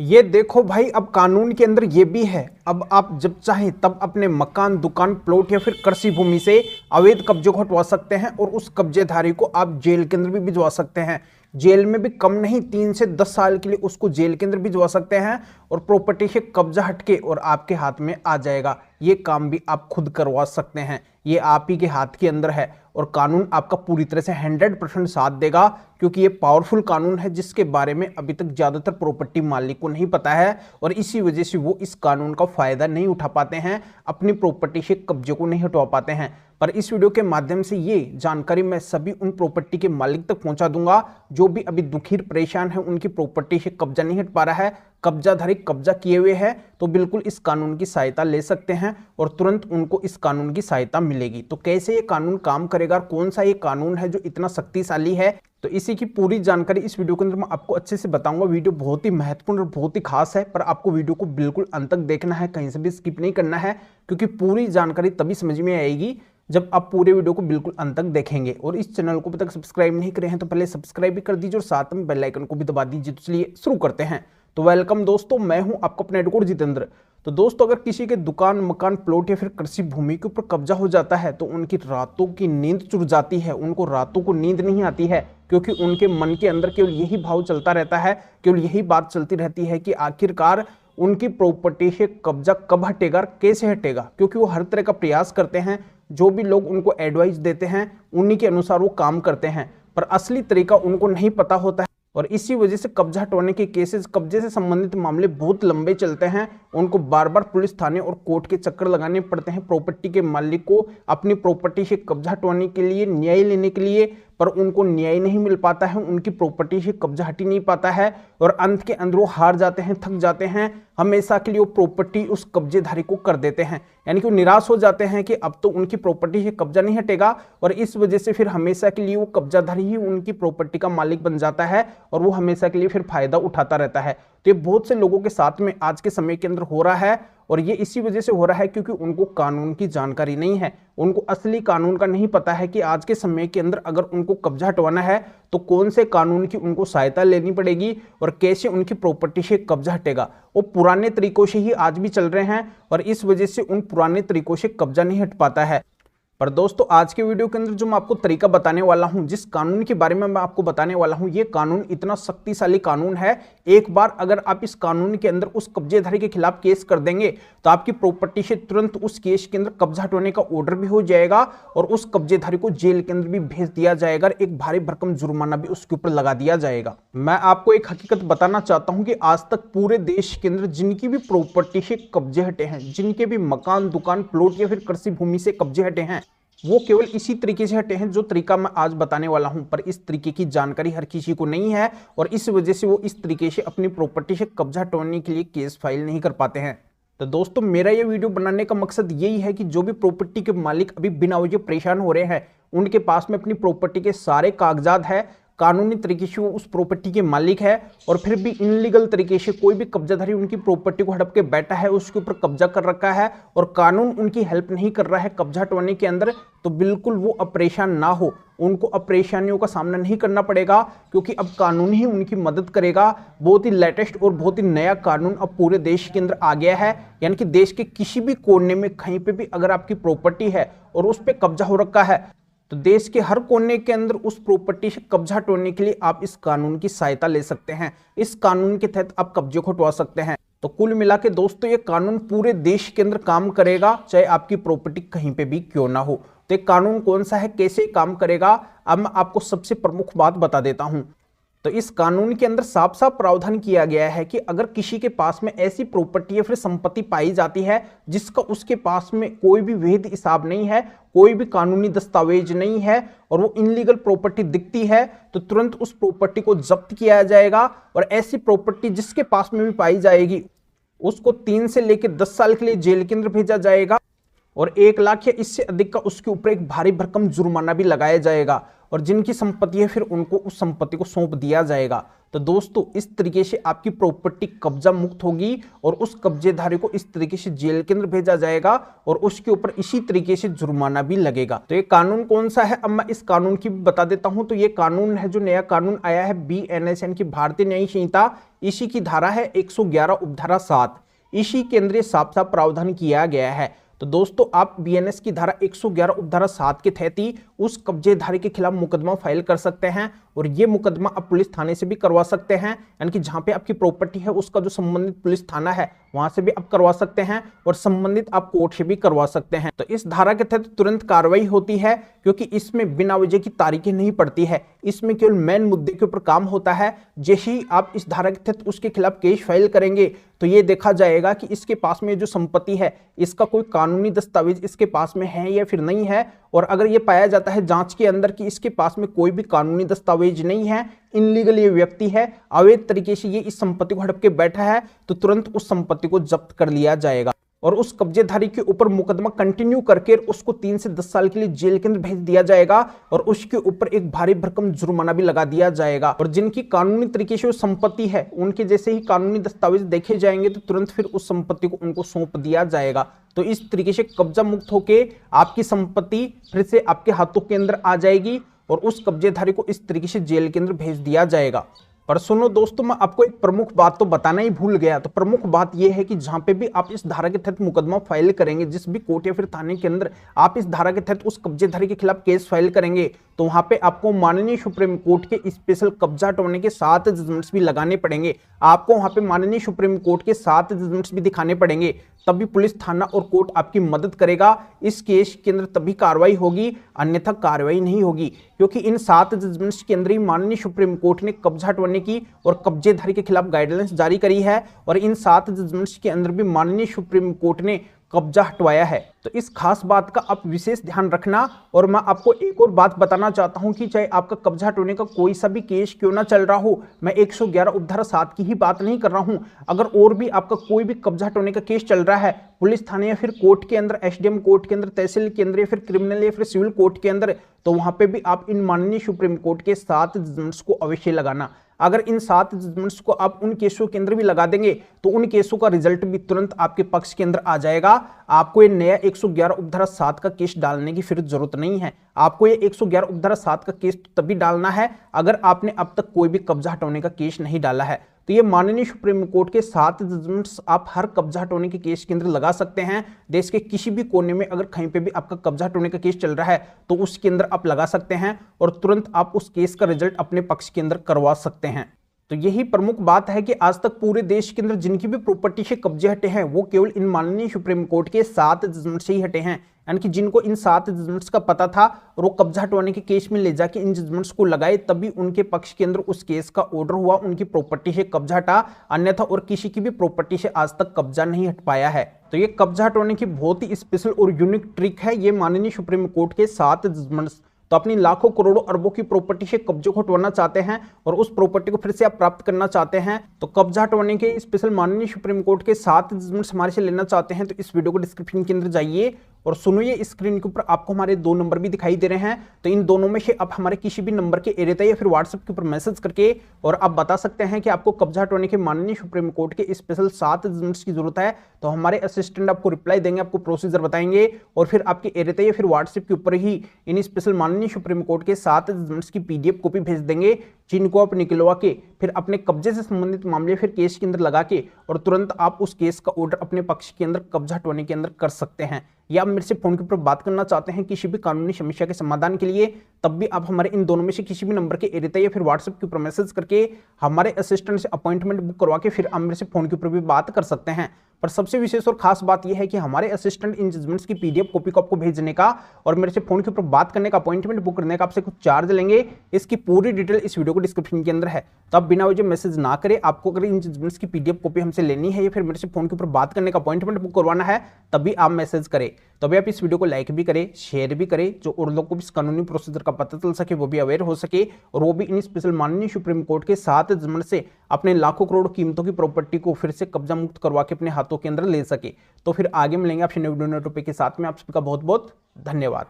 ये देखो भाई, अब कानून के अंदर ये भी है। अब आप जब चाहें तब अपने मकान, दुकान, प्लॉट या फिर कृषि भूमि से अवैध कब्जे को हटवा सकते हैं और उस कब्जेधारी को आप जेल के अंदर भी भिजवा सकते हैं। जेल में भी कम नहीं, 3 से 10 साल के लिए उसको जेल के अंदर भिजवा सकते हैं और प्रॉपर्टी से कब्जा हटके और आपके हाथ में आ जाएगा। ये काम भी आप खुद करवा सकते हैं, ये आप ही के हाथ के अंदर है और कानून आपका पूरी तरह से 100% साथ देगा, क्योंकि ये पावरफुल कानून है जिसके बारे में अभी तक ज्यादातर प्रॉपर्टी मालिक को नहीं पता है और इसी वजह से वो इस कानून का फायदा नहीं उठा पाते हैं, अपनी प्रॉपर्टी से कब्जे को नहीं हटवा पाते हैं। पर इस वीडियो के माध्यम से ये जानकारी मैं सभी उन प्रॉपर्टी के मालिक तक पहुंचा दूंगा जो भी अभी दुखी परेशान है, उनकी प्रॉपर्टी से कब्जा नहीं हट पा रहा है, कब्जाधारी कब्जा किए हुए है, तो बिल्कुल इस कानून की सहायता ले सकते हैं और तुरंत उनको इस कानून की सहायता मिलेगी। तो कैसे ये कानून काम करेगा, कौन सा ये कानून है जो इतना शक्तिशाली है, तो इसी की पूरी जानकारी इस वीडियो के अंदर मैं आपको अच्छे से बताऊंगा। वीडियो बहुत ही महत्वपूर्ण और बहुत ही खास है, पर आपको वीडियो को बिल्कुल अंत तक देखना है, कहीं से भी स्किप नहीं करना है, क्योंकि पूरी जानकारी तभी समझ में आएगी जब आप पूरे वीडियो को बिल्कुल अंत तक देखेंगे। और इस चैनल को अभी तक सब्सक्राइब नहीं करे हैं तो पहले सब्सक्राइब भी कर दीजिए और साथ में बेल आइकन को भी दबा दीजिए। तो चलिए शुरू करते हैं। तो वेलकम दोस्तों, मैं हूं आपका अपना एडवोकेट जितेंद्र। तो दोस्तों, अगर किसी के दुकान, मकान, प्लॉट या फिर कृषि भूमि के ऊपर कब्जा हो जाता है तो उनकी रातों की नींद चुर जाती है, उनको रातों को नींद नहीं आती है, क्योंकि उनके मन के अंदर केवल यही भाव चलता रहता है, केवल यही बात चलती रहती है कि आखिरकार उनकी प्रॉपर्टी से कब्जा कब हटेगा, कैसे हटेगा। क्योंकि वो हर तरह का प्रयास करते हैं, जो भी लोग उनको एडवाइस देते हैं उन्हीं के अनुसार वो काम करते हैं, पर असली तरीका उनको नहीं पता होता है और इसी वजह से कब्जा हटवाने के केसेस, कब्जे से संबंधित मामले बहुत लंबे चलते हैं। उनको बार बार पुलिस थाने और कोर्ट के चक्कर लगाने पड़ते हैं प्रॉपर्टी के मालिक को अपनी प्रॉपर्टी से कब्जा हटवाने के लिए, न्याय लेने के लिए, पर उनको न्याय नहीं मिल पाता है, उनकी प्रॉपर्टी से कब्जा हट ही नहीं पाता है और अंत के अंदर वो हार जाते हैं, थक जाते हैं, हमेशा के लिए वो प्रॉपर्टी उस कब्जेधारी को कर देते हैं। यानी कि वो निराश हो जाते हैं कि अब तो उनकी प्रॉपर्टी से कब्जा नहीं हटेगा और इस वजह से फिर हमेशा के लिए वो कब्जाधारी ही उनकी प्रॉपर्टी का मालिक बन जाता है और वो हमेशा के लिए फिर फायदा उठाता रहता है। तो ये बहुत से लोगों के साथ में आज के समय के अंदर हो रहा है और ये इसी वजह से हो रहा है क्योंकि उनको कानून की जानकारी नहीं है, उनको असली कानून का नहीं पता है कि आज के समय के अंदर अगर उनको कब्जा हटवाना है तो कौन से कानून की उनको सहायता लेनी पड़ेगी और कैसे उनकी प्रॉपर्टी से कब्जा हटेगा। वो पुराने तरीकों से ही आज भी चल रहे हैं और इस वजह से उन पुराने तरीकों से कब्जा नहीं हट पाता है। पर दोस्तों, आज के वीडियो के अंदर जो मैं आपको तरीका बताने वाला हूं, जिस कानून के बारे में मैं आपको बताने वाला हूं, ये कानून इतना शक्तिशाली कानून है। एक बार अगर आप इस कानून के अंदर उस कब्जेधारी के खिलाफ केस कर देंगे तो आपकी प्रॉपर्टी से तुरंत उस केस के अंदर कब्जा हटवाने का ऑर्डर भी हो जाएगा और उस कब्जेधारी को जेल के अंदर भी भेज दिया जाएगा, एक भारी भरकम जुर्माना भी उसके ऊपर लगा दिया जाएगा। मैं आपको एक हकीकत बताना चाहता हूं कि आज तक पूरे देश के अंदर जिनकी भी प्रॉपर्टी से कब्जे हटे हैं, जिनके भी मकान, दुकान, प्लॉट या फिर कृषि भूमि से कब्जे हटे हैं, वो केवल इसी तरीके से हटे हैं जो तरीका मैं आज बताने वाला हूं। पर इस तरीके की जानकारी हर किसी को नहीं है और इस वजह से वो इस तरीके से अपनी प्रॉपर्टी से कब्जा हटवाने के लिए केस फाइल नहीं कर पाते हैं। तो दोस्तों, मेरा ये वीडियो बनाने का मकसद यही है कि जो भी प्रॉपर्टी के मालिक अभी बिना वजह परेशान हो रहे हैं, उनके पास में अपनी प्रॉपर्टी के सारे कागजात है, कानूनी तरीके से वो उस प्रॉपर्टी के मालिक है और फिर भी इनलीगल तरीके से कोई भी कब्जाधारी उनकी प्रॉपर्टी को हड़प के बैठा है, उसके ऊपर कब्जा कर रखा है और कानून उनकी हेल्प नहीं कर रहा है कब्जा हटवाने के अंदर, तो बिल्कुल वो अपरेशान ना हो, उनको अपरेशानियों का सामना नहीं करना पड़ेगा, क्योंकि अब कानून ही उनकी मदद करेगा। बहुत ही लेटेस्ट और बहुत ही नया कानून अब पूरे देश के अंदर आ गया है। यानी कि देश के किसी भी कोने में कहीं पे भी अगर आपकी प्रॉपर्टी है और उस पर कब्जा हो रखा है तो देश के हर कोने के अंदर उस प्रॉपर्टी से कब्जा हटवाने के लिए आप इस कानून की सहायता ले सकते हैं। इस कानून के तहत आप कब्जे को हटवा सकते हैं। तो कुल मिला के दोस्तों, ये कानून पूरे देश के अंदर काम करेगा, चाहे आपकी प्रॉपर्टी कहीं पे भी क्यों ना हो। तो ये कानून कौन सा है, कैसे काम करेगा, अब मैं आपको सबसे प्रमुख बात बता देता हूं। तो इस कानून के अंदर साफ साफ प्रावधान किया गया है कि अगर किसी के पास में ऐसी प्रॉपर्टी या फिर संपत्ति पाई जाती है जिसका उसके पास में कोई भी वैध हिसाब नहीं है, कोई भी कानूनी दस्तावेज नहीं है और वो इनलीगल प्रॉपर्टी दिखती है, तो तुरंत उस प्रॉपर्टी को जब्त किया जाएगा और ऐसी प्रॉपर्टी जिसके पास में भी पाई जाएगी उसको 3 से लेकर 10 साल के लिए जेल के अंदर भेजा जाएगा और 1 लाख या इससे अधिक का उसके ऊपर एक भारी भरकम जुर्माना भी लगाया जाएगा और जिनकी संपत्ति है फिर उनको उस संपत्ति को सौंप दिया जाएगा। तो दोस्तों इस तरीके से आपकी प्रॉपर्टी कब्जा मुक्त होगी और उस कब्जेधारी को इस तरीके से जेल के अंदर भेजा जाएगा और उसके ऊपर इसी तरीके से जुर्माना भी लगेगा। तो ये कानून कौन सा है, अब मैं इस कानून की बता देता हूं। तो ये कानून है जो नया कानून आया है BNS यानी कि भारतीय न्यायिक संहिता, इसी की धारा है 111 उपधारा 7, इसी के अंदर साफ साफ प्रावधान किया गया है। तो दोस्तों आप BNS की धारा 111 उपधारा 7 के तहत ही उस कब्जेधारी के खिलाफ मुकदमा फाइल कर सकते हैं और ये मुकदमा आप पुलिस थाने से भी करवा सकते हैं, यानी कि जहां पे आपकी प्रॉपर्टी है उसका जो संबंधित पुलिस थाना है वहां से भी आप करवा सकते हैं और संबंधित आप कोर्ट से भी करवा सकते हैं। तो इस धारा के तहत तुरंत कार्रवाई होती है क्योंकि इसमें बिना वजह की तारीखें नहीं पड़ती है, इसमें केवल मेन मुद्दे के ऊपर काम होता है। जैसे ही आप इस धारा के तहत उसके खिलाफ केस फाइल करेंगे तो ये देखा जाएगा कि इसके पास में जो संपत्ति है इसका कोई कानूनी दस्तावेज इसके पास में है या फिर नहीं है, और अगर ये पाया जाता है जांच के अंदर कि इसके पास में कोई भी कानूनी दस्तावेज नहीं है, इनलीगल ये व्यक्ति है, अवैध तरीके से ये इस संपत्ति को हड़प के बैठा है, तो तुरंत उस संपत्ति को जब्त कर लिया जाएगा और उस कब्जेधारी के ऊपर मुकदमा कंटिन्यू करके उसको 3 से 10 साल के लिए जेल के अंदर भेज दिया जाएगा और उसके ऊपर एक भारी भरकम जुर्माना भी लगा दिया जाएगा। और जिनकी कानूनी तरीके से वो संपत्ति है उनके जैसे ही कानूनी दस्तावेज देखे जाएंगे तो तुरंत फिर उस संपत्ति को उनको सौंप दिया जाएगा। तो इस तरीके से कब्जा मुक्त होके आपकी संपत्ति फिर से आपके हाथों के अंदर आ जाएगी और उस कब्जेधारी को इस तरीके से जेल के अंदर भेज दिया जाएगा। पर सुनो दोस्तों, मैं आपको एक प्रमुख बात तो बताना ही भूल गया। तो प्रमुख बात यह है कि जहां पे भी आप इस धारा के तहत मुकदमा फाइल करेंगे, जिस भी कोर्ट या फिर थाने के अंदर आप इस धारा के तहत उस कब्जेधारी के खिलाफ केस फाइल करेंगे तो वहां पे आपको माननीय सुप्रीम कोर्ट के स्पेशल कब्जा हटवाने के 7 जजमेंट्स भी लगाने पड़ेंगे। आपको वहां पे माननीय सुप्रीम कोर्ट के 7 जजमेंट्स भी दिखाने पड़ेंगे, तभी पुलिस थाना और कोर्ट आपकी मदद करेगा। इस केस के अंदर तभी कार्रवाई होगी, अन्यथा कार्रवाई नहीं होगी, क्योंकि इन 7 जजमेंट्स के अंदर ही माननीय सुप्रीम कोर्ट ने कब्जा हटवाने की और कब्जेधारी के खिलाफ गाइडलाइंस जारी करी है और इन 7 जजमेंट्स के अंदर भी माननीय सुप्रीम कोर्ट ने कब्जा हटवाया है। तो इस खास बात का आप विशेष ध्यान रखना। और मैं आपको एक और बात बताना चाहता हूं कि चाहे आपका कब्जा हटवाने का कोई सा भी केस क्यों ना चल रहा हो, मैं 111 उपधारा 7 की ही बात नहीं कर रहा हूं, अगर और भी आपका कोई भी कब्जा हटवाने का केस चल रहा है पुलिस थाने या फिर कोर्ट के अंदर, SDM कोर्ट के अंदर, तहसील के अंदर या फिर क्रिमिनल या फिर सिविल कोर्ट के अंदर, तो वहां पे भी आप इन माननीय सुप्रीम कोर्ट के 7 जजमेंट्स को अवश्य लगाना। अगर इन 7 जजमेंट्स को आप उन केसों के अंदर भी लगा देंगे तो उन केसों का रिजल्ट भी तुरंत आपके पक्ष के अंदर आ जाएगा। आपको ये नया 111 उपधारा 7 का केस डालने की फिर जरूरत नहीं है। आपको ये 111 उपधारा 7 का केस तो तभी डालना है अगर आपने अब तक कोई भी कब्जा हटाने का केस नहीं डाला है। तो ये माननीय सुप्रीम कोर्ट के 7 जजमेंट्स आप हर कब्जा हटाने के केस के अंदर लगा सकते हैं। देश के किसी भी कोने में अगर कहीं पे भी आपका कब्जा हटाने का केस चल रहा है तो उसके अंदर आप लगा सकते हैं और तुरंत आप उस केस का रिजल्ट अपने पक्ष के अंदर करवा सकते हैं। तो यही प्रमुख बात है कि आज तक पूरे देश के अंदर जिनकी भी प्रॉपर्टी से कब्जे हटे हैं वो केवल इन माननीय सुप्रीम कोर्ट के 7 जजमेंट से ही हटे हैं। यानी कि जिनको इन 7 जजमेंट्स का पता था और वो कब्जा हटवाने के केस में ले जाके इन जजमेंट्स को लगाए, तभी उनके पक्ष के अंदर उस केस का ऑर्डर हुआ, उनकी प्रॉपर्टी से कब्जा हटा, अन्यथा और किसी की भी प्रॉपर्टी से आज तक कब्जा नहीं हट पाया है। तो ये कब्जा हटवाने की बहुत ही स्पेशल और यूनिक ट्रिक है ये माननीय सुप्रीम कोर्ट के 7 जजमेंट्स। तो अपनी लाखों करोड़ों अरबों की प्रॉपर्टी से कब्जे को हटवाना चाहते हैं और उस प्रॉपर्टी को फिर से आप प्राप्त करना चाहते हैं, तो कब्जा हटवाने के स्पेशल माननीय सुप्रीम कोर्ट के 7 जजमेंट्स हमारे से लेना चाहते हैं तो इस वीडियो को डिस्क्रिप्शन के अंदर जाइए और सुनिए, स्क्रीन के ऊपर आपको हमारे 2 नंबर भी दिखाई दे रहे हैं। तो इन दोनों में से आप हमारे किसी भी नंबर के एरिया या फिर व्हाट्सएप के ऊपर मैसेज करके और आप बता सकते हैं कि आपको कब्जा हटवाने के माननीय सुप्रीम कोर्ट के स्पेशल 7 जजमेंट्स की जरूरत है। तो हमारे असिस्टेंट आपको रिप्लाई देंगे, आपको प्रोसीजर बताएंगे और फिर आपके एरिया या फिर व्हाट्सएप के ऊपर ही इन स्पेशल माननीय सुप्रीम कोर्ट के 7 जजमेंट्स की PDF कॉपी भेज देंगे, जिनको आप निकलवा के फिर अपने कब्जे से संबंधित मामले फिर केस के अंदर लगा के और तुरंत आप उस केस का ऑर्डर अपने पक्ष के अंदर कब्जा हटवाने के अंदर कर सकते हैं। या आप मेरे से फोन के ऊपर बात करना चाहते हैं किसी भी कानूनी समस्या के समाधान के लिए, तब भी आप हमारे इन दोनों में से किसी भी नंबर के एरिया या फिर व्हाट्सएप के ऊपर मैसेज करके हमारे असिस्टेंट से अपॉइंटमेंट बुक करवा के फिर आप मेरे से फोन के ऊपर भी बात कर सकते हैं। पर सबसे विशेष और खास बात यह है कि हमारे असिस्टेंट इन जजमेंट्स की PDF कॉपी को आपको भेजने का और मेरे से फोन के ऊपर बात करने का, अपॉइंटमेंट बुक करने का आपसे कुछ चार्ज लेंगे। इसकी पूरी डिटेल इस वीडियो को डिस्क्रिप्शन के अंदर है, तो आप बिना वजह मैसेज ना करें। आपको अगर इन जजमेंट्स की PDF कॉपी हमसे लेनी है या फिर मेरे से फोन के ऊपर बात करने का, अपॉइंटमेंट बुक करवाना है, तभी आप मैसेज करें। तो अभी आप इस वीडियो को लाइक भी करें, शेयर भी करें, जो और लोगों को भी इस कानूनी प्रोसीजर का पता चल सके, वो भी अवेयर हो सके और वो भी इन स्पेशल माननीय सुप्रीम कोर्ट के 7 जजमेंट से अपने लाखों करोड़ कीमतों की प्रॉपर्टी को फिर से कब्जा मुक्त करवा के अपने हाथों के अंदर ले सके। तो फिर आगे मिलेंगे आपसे नए वीडियो टॉपिक के साथ में। आप सबका बहुत बहुत धन्यवाद।